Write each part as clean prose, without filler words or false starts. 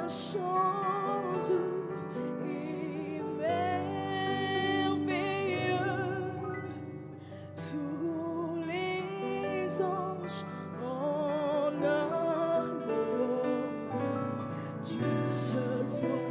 D'une seule voix.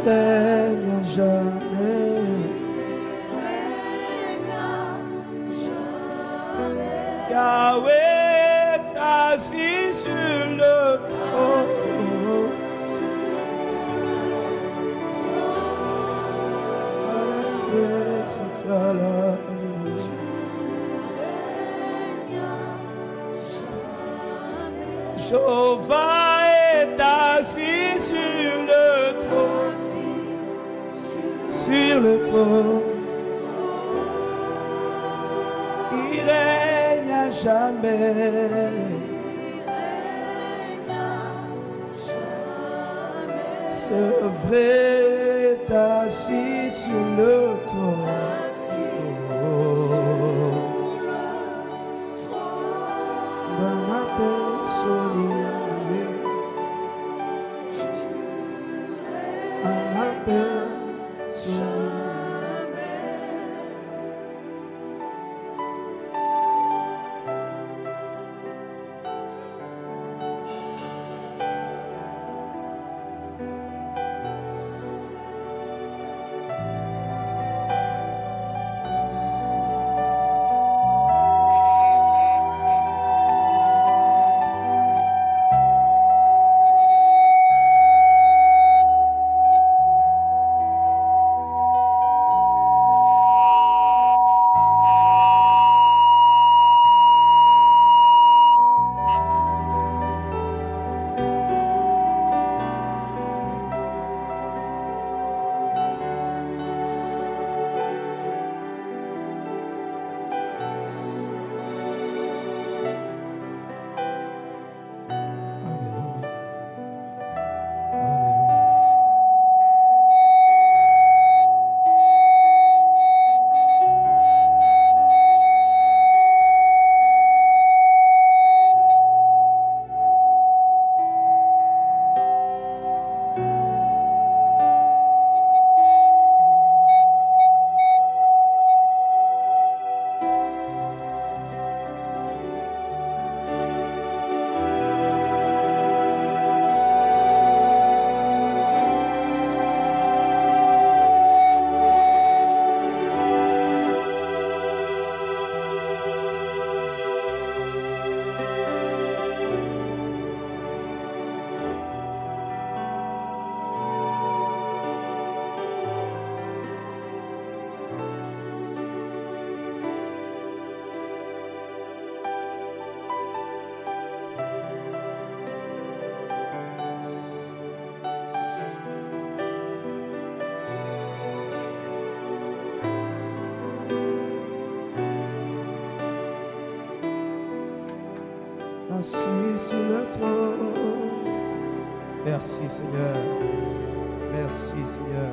règne à jamais. Yahweh est assis sur le trône. Alléluia, c'est toi là. Jéhovah est assis sur le trône. Sur le trône. Il règne à jamais. Ce vrai est assis sur le trône. Dans ma personne, dans ma personne. Assis sur le trône. Merci Seigneur. Merci Seigneur.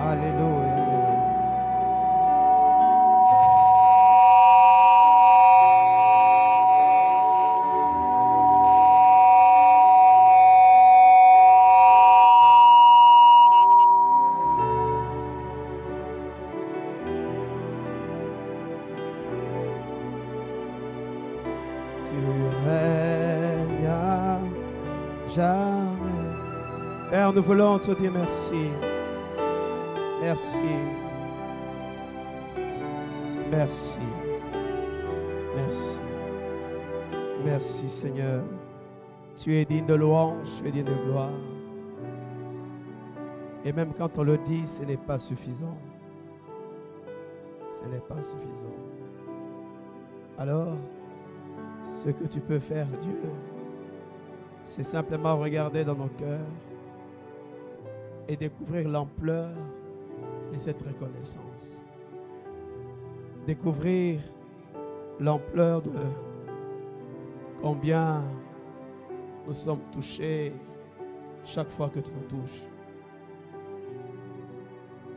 Alléluia. Alléluia. Père, nous voulons te dire merci. Merci. Merci. Merci. Merci Seigneur. Tu es digne de louange, tu es digne de gloire. Et même quand on le dit, ce n'est pas suffisant. Ce n'est pas suffisant. Alors, ce que tu peux faire, Dieu, c'est simplement regarder dans nos cœurs et découvrir l'ampleur de cette reconnaissance. Découvrir l'ampleur de combien nous sommes touchés chaque fois que tu nous touches.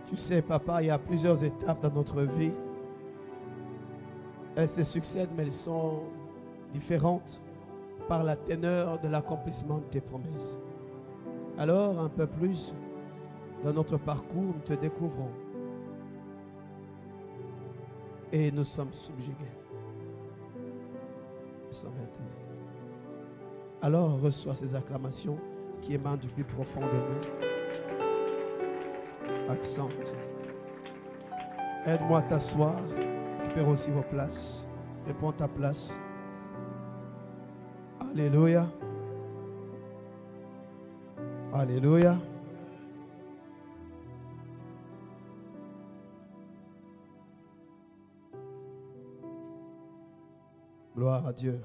Tu sais, Papa, il y a plusieurs étapes dans notre vie. Elles se succèdent, mais elles sont différentes par la teneur de l'accomplissement de tes promesses. Alors, un peu plus, dans notre parcours, nous te découvrons. Et nous sommes subjugués. Nous sommes étonnés. Alors, reçois ces acclamations qui émanent du plus profond de nous. Accent. Aide-moi à t'asseoir. Récupère aussi vos places. Réponds ta place. Alléluia. Alléluia. Gloire à Dieu.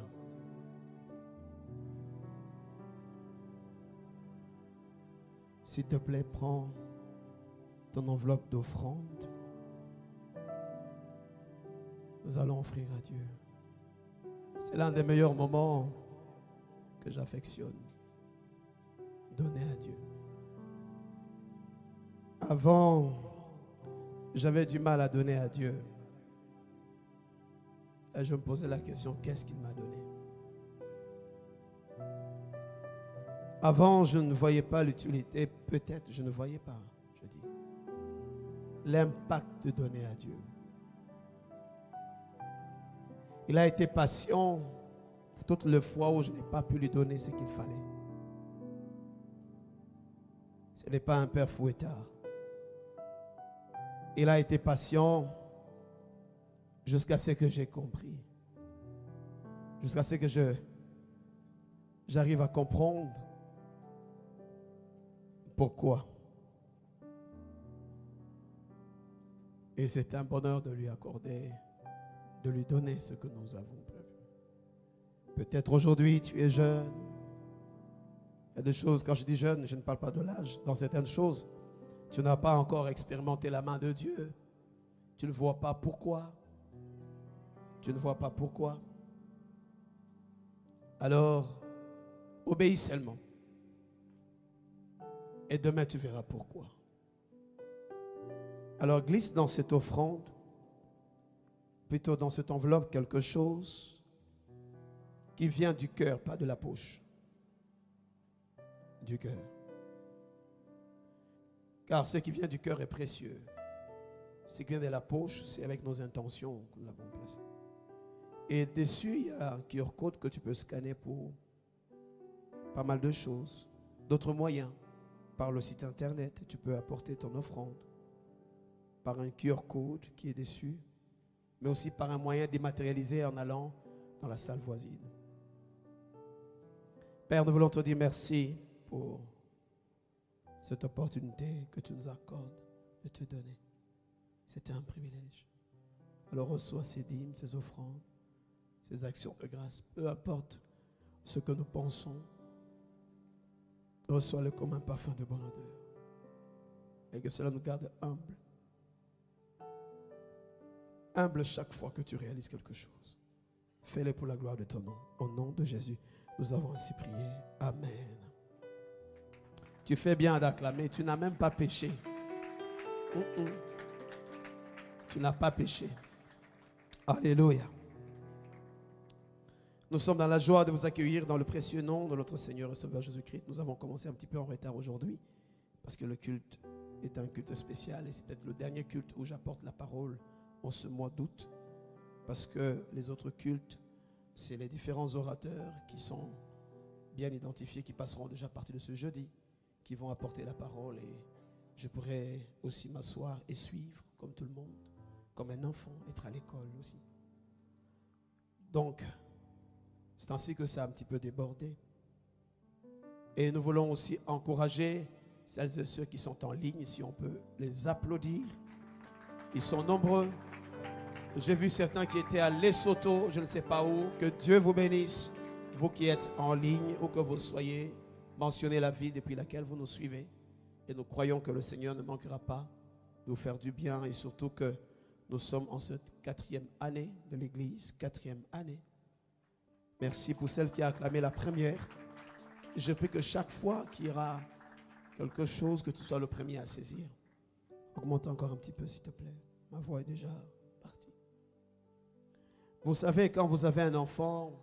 S'il te plaît, prends ton enveloppe d'offrande. Nous allons offrir à Dieu. C'est l'un des meilleurs moments que j'affectionne. Donner à Dieu. Avant, j'avais du mal à donner à Dieu. Et je me posais la question, qu'est-ce qu'il m'a donné? Avant, je ne voyais pas l'utilité, peut-être, je ne voyais pas, je dis, l'impact de donner à Dieu. Il a été patient pour toutes les fois où je n'ai pas pu lui donner ce qu'il fallait. Ce n'est pas un père fouettard. Il a été patient jusqu'à ce que j'ai compris. Jusqu'à ce que j'arrive à comprendre pourquoi. Et c'est un bonheur de lui accorder, de lui donner ce que nous avons prévu. Peut-être aujourd'hui tu es jeune. Il y a des choses, quand je dis jeune, je ne parle pas de l'âge. Dans certaines choses, tu n'as pas encore expérimenté la main de Dieu. Tu ne vois pas pourquoi. Tu ne vois pas pourquoi. Alors, obéis seulement. Et demain, tu verras pourquoi. Alors, glisse dans cette offrande, plutôt dans cette enveloppe, quelque chose qui vient du cœur, pas de la poche. Du cœur. Car ce qui vient du cœur est précieux. Ce qui vient de la poche, c'est avec nos intentions que nous l'avons placé. Et dessus, il y a un QR code que tu peux scanner pour pas mal de choses. D'autres moyens. Par le site internet, tu peux apporter ton offrande. Par un QR code qui est dessus. Mais aussi par un moyen dématérialisé en allant dans la salle voisine. Père, nous voulons te dire merci pour cette opportunité que tu nous accordes de te donner. C'était un privilège. Alors reçois ces dîmes, ces offrandes, ces actions de grâce, peu importe ce que nous pensons, reçois-le comme un parfum de bonne odeur. Et que cela nous garde humbles. Humbles chaque fois que tu réalises quelque chose. Fais-le pour la gloire de ton nom. Au nom de Jésus, nous avons ainsi prié. Amen. Tu fais bien d'acclamer. Tu n'as même pas péché. Tu n'as pas péché. Alléluia. Nous sommes dans la joie de vous accueillir dans le précieux nom de notre Seigneur et Sauveur Jésus-Christ. Nous avons commencé un petit peu en retard aujourd'hui parce que le culte est un culte spécial et c'est peut-être le dernier culte où j'apporte la parole en ce mois d'août parce que les autres cultes, c'est les différents orateurs qui sont bien identifiés, qui passeront déjà à partir de ce jeudi, qui vont apporter la parole et je pourrai aussi m'asseoir et suivre comme tout le monde, comme un enfant, être à l'école aussi. Donc, c'est ainsi que ça a un petit peu débordé. Et nous voulons aussi encourager celles et ceux qui sont en ligne, si on peut les applaudir. Ils sont nombreux. J'ai vu certains qui étaient à Lesotho, je ne sais pas où. Que Dieu vous bénisse, vous qui êtes en ligne, où que vous soyez. Mentionnez la vie depuis laquelle vous nous suivez. Et nous croyons que le Seigneur ne manquera pas de vous faire du bien. Et surtout que nous sommes en cette 4e année de l'Église. 4e année. Merci pour celle qui a acclamé la première. Je prie que chaque fois qu'il y aura quelque chose, que tu sois le premier à saisir. Augmente encore un petit peu, s'il te plaît. Ma voix est déjà partie. Vous savez, quand vous avez un enfant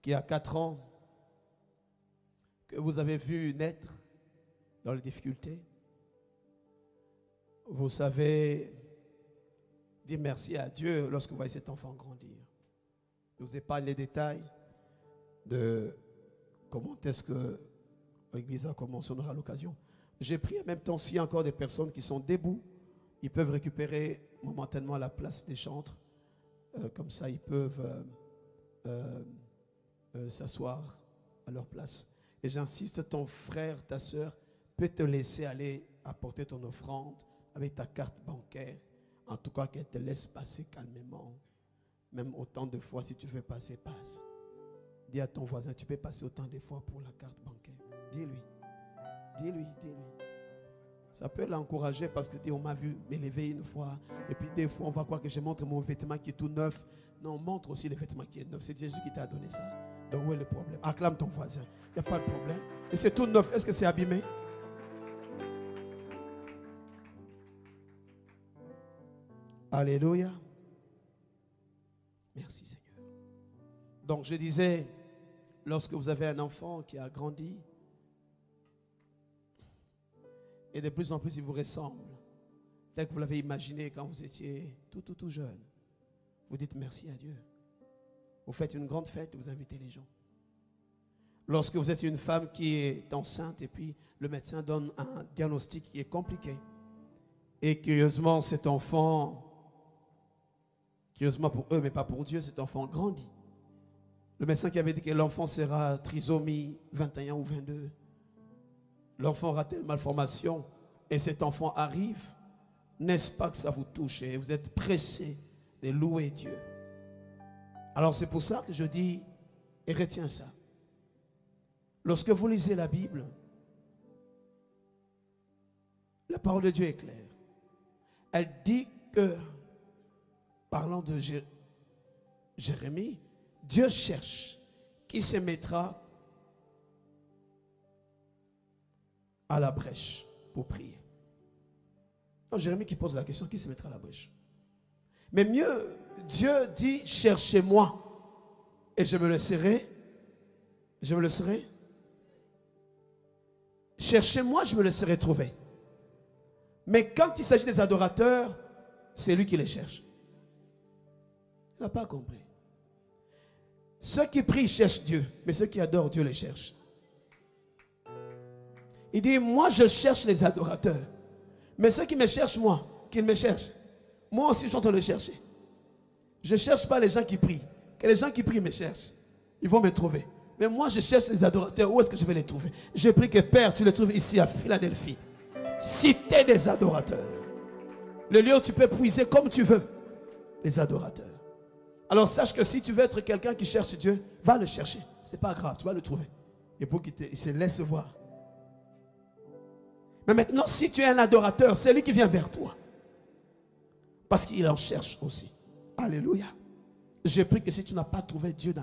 qui a 4 ans, que vous avez vu naître dans les difficultés, vous savez dire merci à Dieu lorsque vous voyez cet enfant grandir. Je vous épargne les détails de comment est-ce que l'Église a commencé, on aura l'occasion. J'ai pris en même temps, s'il y a encore des personnes qui sont debout, ils peuvent récupérer momentanément la place des chantres. Comme ça, ils peuvent s'asseoir à leur place. Et j'insiste, ton frère, ta soeur peut te laisser aller apporter ton offrande avec ta carte bancaire. En tout cas, qu'elle te laisse passer calmement. Même autant de fois, si tu veux passer, passe. Dis à ton voisin, tu peux passer autant de fois pour la carte bancaire. Dis-lui. Dis-lui. Ça peut l'encourager parce que on m'a vu m'élever une fois. Et puis des fois, on va croire que je montre mon vêtement qui est tout neuf. Non, montre aussi le vêtement qui est neuf. C'est Jésus qui t'a donné ça. Donc où est le problème? Acclame ton voisin. Il n'y a pas de problème. Et c'est tout neuf. Est-ce que c'est abîmé? Alléluia. Merci Seigneur. Donc je disais, lorsque vous avez un enfant qui a grandi, et de plus en plus il vous ressemble, tel que vous l'avez imaginé quand vous étiez tout jeune, vous dites merci à Dieu. Vous faites une grande fête, vous invitez les gens. Lorsque vous êtes une femme qui est enceinte et puis le médecin donne un diagnostic qui est compliqué, et curieusement cet enfant, curieusement pour eux mais pas pour Dieu, cet enfant grandit. Le médecin qui avait dit que l'enfant sera trisomie 21 ou 22, l'enfant aura telle malformation et cet enfant arrive, n'est-ce pas que ça vous touche et vous êtes pressé de louer Dieu? Alors c'est pour ça que je dis, et retiens ça, lorsque vous lisez la Bible, la parole de Dieu est claire. Elle dit que, parlant de Jérémie, Dieu cherche qui se mettra à la brèche pour prier. Non, Jérémie qui pose la question, qui se mettra à la brèche? Mais mieux, Dieu dit, cherchez-moi et je me le serai. Je me le serai. Cherchez-moi, je me le serai trouvé. Mais quand il s'agit des adorateurs, c'est lui qui les cherche. Il n'a pas compris. Ceux qui prient cherchent Dieu, mais ceux qui adorent Dieu les cherchent. Il dit, moi je cherche les adorateurs. Mais ceux qui me cherchent, moi, qu'ils me cherchent. Moi aussi je suis en train de le chercher. Je ne cherche pas les gens qui prient. Que les gens qui prient me cherchent. Ils vont me trouver. Mais moi je cherche les adorateurs. Où est-ce que je vais les trouver? Je prie que Père, tu les trouves ici à Philadelphie. Cité des adorateurs. Le lieu où tu peux puiser comme tu veux. Les adorateurs. Alors sache que si tu veux être quelqu'un qui cherche Dieu, va le chercher. Ce n'est pas grave, tu vas le trouver. Et pour qu'il se laisse voir. Mais maintenant, si tu es un adorateur, c'est lui qui vient vers toi. Parce qu'il en cherche aussi. Alléluia. Je prie que si tu n'as pas trouvé Dieu dans